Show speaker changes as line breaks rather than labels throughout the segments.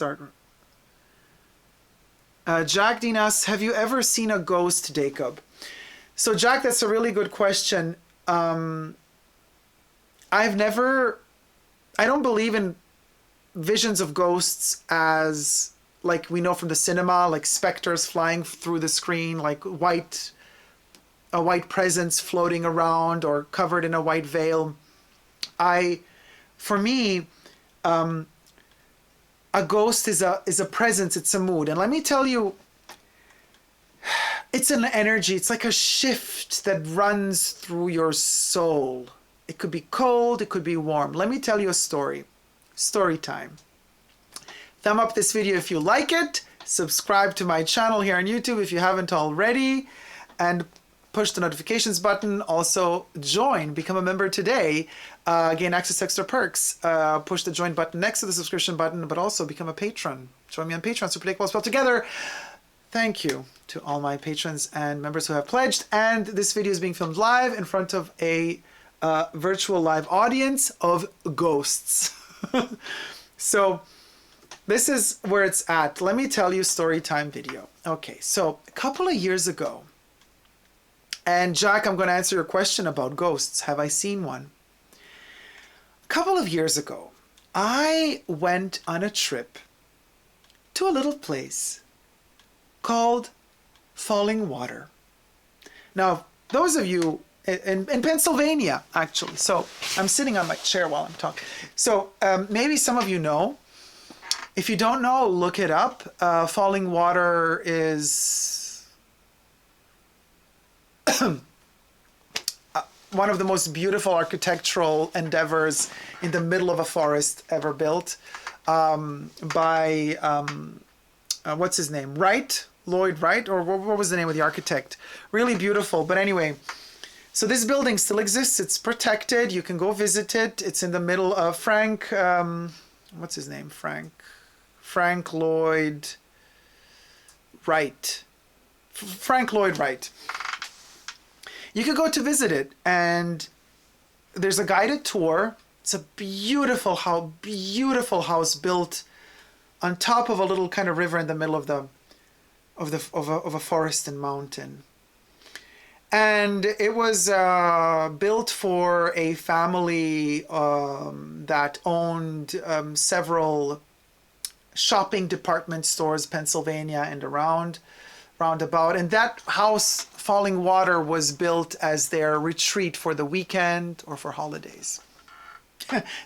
Start. Jack Dean asks, have you ever seen a ghost, Dacob? So Jack, that's a really good question. I don't believe in visions of ghosts as like we know from the cinema, like specters flying through the screen, like a white presence floating around or covered in a white veil. For me, a ghost is a presence, it's a mood. And let me tell you, it's an energy, it's like a shift that runs through your soul. It could be cold, it could be warm. Let me tell you a story. Story time. Thumb up this video if you like it. Subscribe to my channel here on YouTube if you haven't already. And push the notifications button. Also join, become a member today. Gain access to extra perks. Push the join button next to the subscription button, but also become a patron. Join me on Patreon, Super Dacob spelled together. Thank you to all my patrons and members who have pledged. And this video is being filmed live in front of a virtual live audience of ghosts. So this is where it's at. Let me tell you story time video. Okay, so a couple of years ago, and Jack, I'm going to answer your question about ghosts. Have I seen one? A couple of years ago, I went on a trip to a little place called Falling Water. Now, those of you in Pennsylvania, actually. So I'm sitting on my chair while I'm talking. So maybe some of you know. If you don't know, look it up. Falling Water is one of the most beautiful architectural endeavors in the middle of a forest ever built by, what's his name? Wright? Lloyd Wright? Or what was the name of the architect? Really beautiful. But anyway, so this building still exists. It's protected. You can go visit it. It's in the middle of what's his name? Frank Lloyd Wright. Frank Lloyd Wright. You could go to visit it, and there's a guided tour. It's a beautiful house built on top of a little kind of river in the middle of a forest and mountain. And it was built for a family that owned several shopping department stores, Pennsylvania and roundabout. And that house, Falling Water, was built as their retreat for the weekend or for holidays.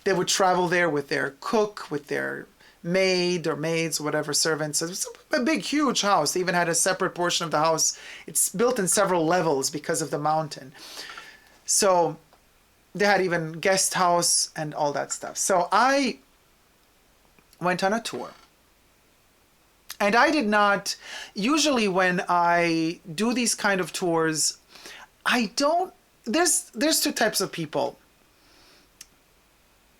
They would travel there with their cook, with their maid or maids, whatever, servants. It was a big, huge house. They even had a separate portion of the house. It's built in several levels because of the mountain. So they had even guest house and all that stuff. So I went on a tour. And I did not, usually when I do these kind of tours, there's two types of people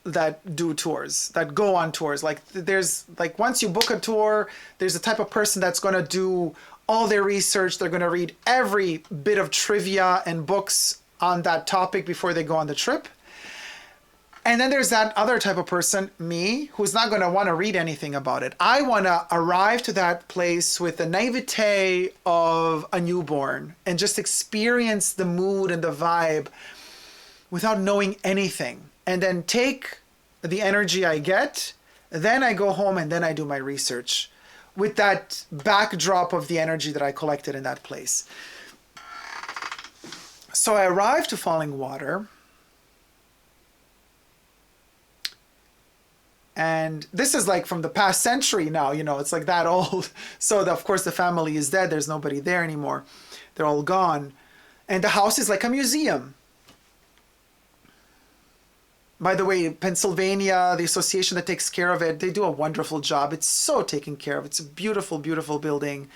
that do tours, that go on tours. Like there's like, once you book a tour, there's a type of person that's going to do all their research. They're going to read every bit of trivia and books on that topic before they go on the trip. And then there's that other type of person, me, who's not going to want to read anything about it. I want to arrive to that place with the naivete of a newborn and just experience the mood and the vibe without knowing anything. And then take the energy I get, then I go home and then I do my research with that backdrop of the energy that I collected in that place. So I arrived to Falling Water. And this is like from the past century now, it's like that old. So of course the family is dead. There's nobody there anymore. They're all gone. And the house is like a museum. By the way, Pennsylvania, the association that takes care of it, they do a wonderful job. It's so taken care of. It's a beautiful, beautiful building.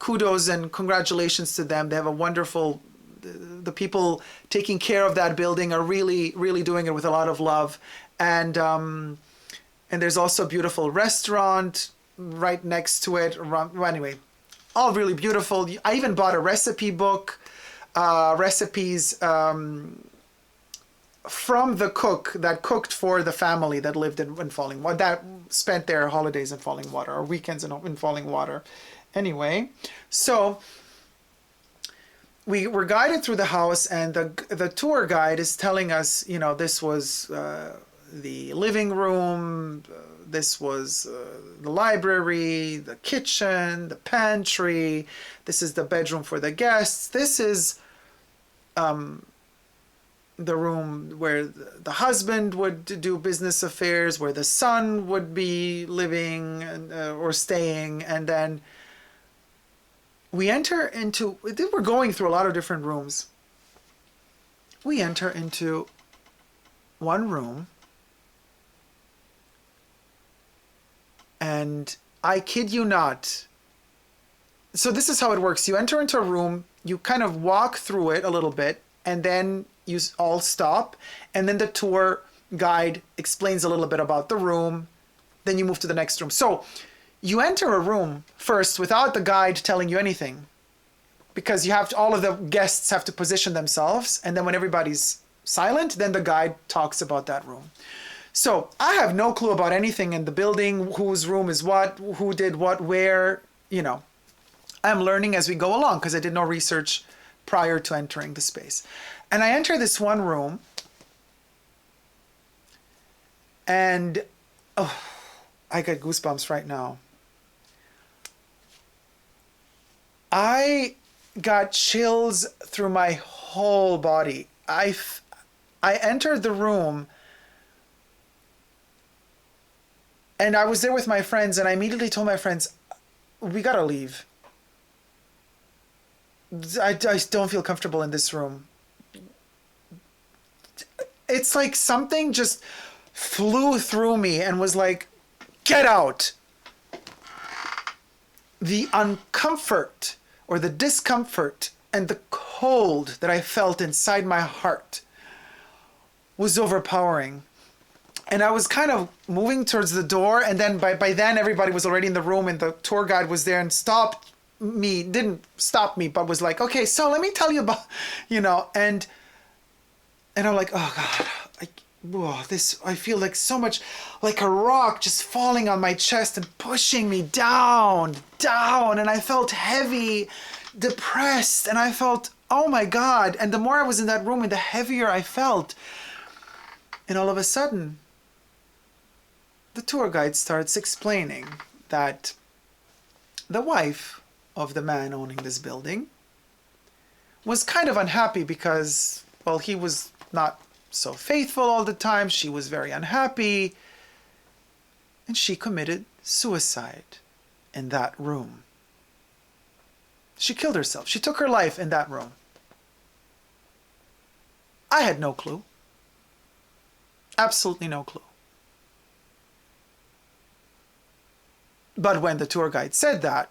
Kudos and congratulations to them. They have a wonderful, the people taking care of that building are really, really doing it with a lot of love. And there's also a beautiful restaurant right next to it. Well, anyway, all really beautiful. I even bought a recipe book, recipes, from the cook that cooked for the family that lived in Falling Water, that spent their holidays in Falling Water, or weekends in Falling Water. Anyway, so we were guided through the house, and the tour guide is telling us, you know, this was the living room, this was the library, the kitchen, the pantry, this is the bedroom for the guests, this is the room where the husband would do business affairs, where the son would be living or staying. And then we enter into, we're going through a lot of different rooms. We enter into one room, and I kid you not. So this is how it works. You enter into a room, you kind of walk through it a little bit, and then you all stop, and then the tour guide explains a little bit about the room, then you move to the next room. So you enter a room first without the guide telling you anything, because you have to, all of the guests have to position themselves, and then when everybody's silent, then the guide talks about that room. So I have no clue about anything in the building, whose room is what, who did what, where, you know. I'm learning as we go along because I did no research prior to entering the space. And I enter this one room, and oh, I got goosebumps right now. I got chills through my whole body. I entered the room, and I was there with my friends, and I immediately told my friends, we gotta leave. I don't feel comfortable in this room. It's like something just flew through me and was like, get out. The uncomfort or the discomfort and the cold that I felt inside my heart was overpowering. And I was kind of moving towards the door, and then by then everybody was already in the room, and the tour guide was there and didn't stop me, but was like, okay, so let me tell you about, you know, and I'm like, oh God, I feel like so much like a rock just falling on my chest and pushing me down, and I felt heavy, depressed, and I felt, oh my God. And the more I was in that room, and the heavier I felt. And all of a sudden, the tour guide starts explaining that the wife of the man owning this building was kind of unhappy because, well, he was not so faithful all the time. She was very unhappy, and she committed suicide in that room. She killed herself. She took her life in that room. I had no clue. Absolutely no clue. But when the tour guide said that,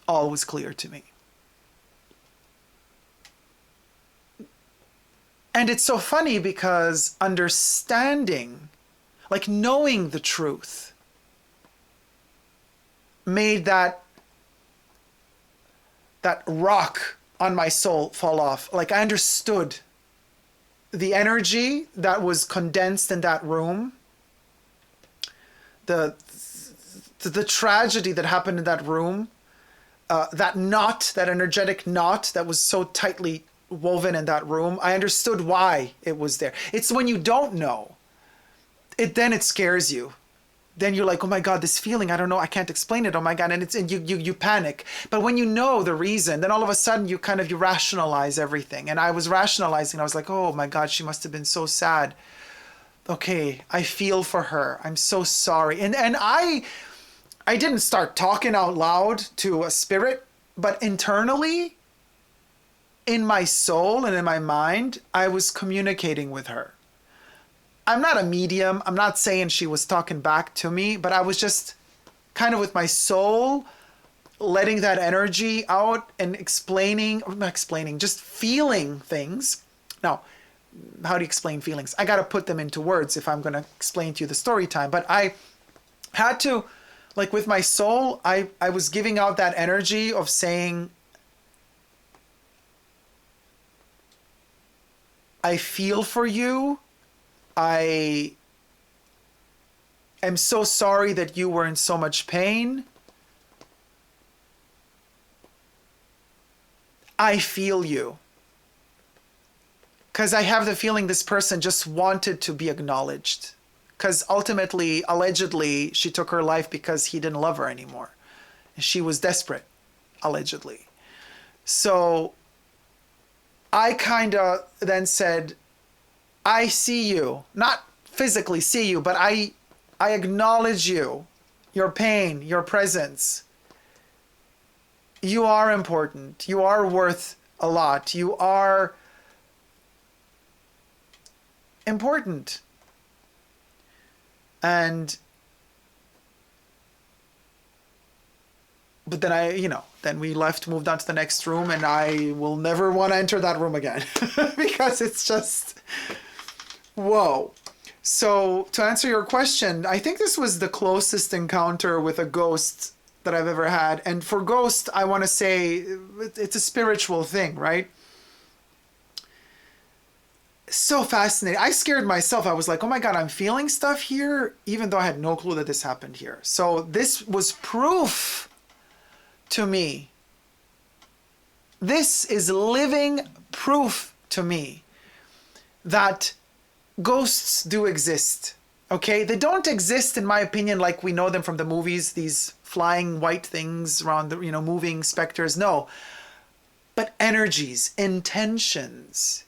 all was clear to me. And it's so funny because understanding, like knowing the truth, made that rock on my soul fall off. Like I understood the energy that was condensed in that room, the tragedy that happened in that room, that energetic knot that was so tightly woven in that room. I understood why it was there. It's when you don't know, then it scares you. Then you're like, oh my God, this feeling, I don't know, I can't explain it. Oh my God, and you panic. But when you know the reason, then all of a sudden you rationalize everything. And I was rationalizing. I was like, oh my God, she must have been so sad. Okay, I feel for her. I'm so sorry. And I didn't start talking out loud to a spirit, but internally, in my soul and in my mind, I was communicating with her. I'm not a medium. I'm not saying she was talking back to me, but I was just kind of with my soul, letting that energy out and just feeling things. Now, how do you explain feelings? I got to put them into words if I'm going to explain to you the story time. But I had to, like with my soul, I was giving out that energy of saying, I feel for you. I am so sorry that you were in so much pain. I feel you. Because I have the feeling this person just wanted to be acknowledged. Because ultimately, allegedly, she took her life because he didn't love her anymore. And she was desperate, allegedly. So I kind of then said, I see you. Not physically see you, but I acknowledge you, your pain, your presence. You are important. You are worth a lot. You are important. But then then we left, moved on to the next room, and I will never want to enter that room again because it's just, whoa. So to answer your question, I think this was the closest encounter with a ghost that I've ever had. And for ghost, I want to say it's a spiritual thing, right? So fascinating. I scared myself. I was like, oh my God, I'm feeling stuff here, even though I had no clue that this happened here. So this was proof to me. This is living proof to me that ghosts do exist. Okay? They don't exist, in my opinion, like we know them from the movies, these flying white things around the, moving specters. No. But energies, intentions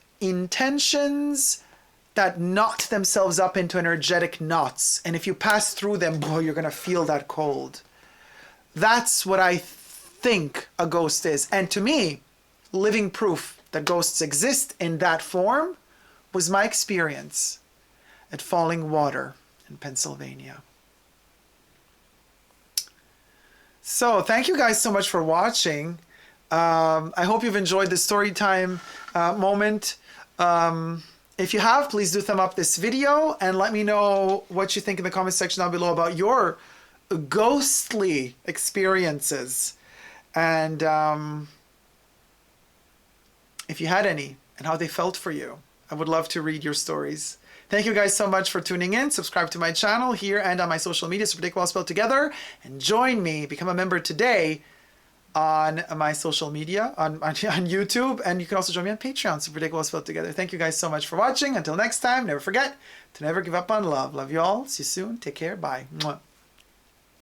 that knot themselves up into energetic knots. And if you pass through them, boy, you're going to feel that cold. That's what I think a ghost is. And to me, living proof that ghosts exist in that form was my experience at Falling Water in Pennsylvania. So thank you guys so much for watching. I hope you've enjoyed the story time moment. If you have, please do thumb up this video and let me know what you think in the comment section down below about your ghostly experiences. And if you had any and how they felt for you. I would love to read your stories. Thank you guys so much for tuning in. Subscribe to my channel here and on my social media, superdacob spelled together. And join me, become a member today on my social media, on YouTube. And you can also join me on Patreon, superdacob spelled together. Thank you guys so much for watching. Until next time, never forget to never give up on love. Love you all. See you soon. Take care. Bye. Mwah.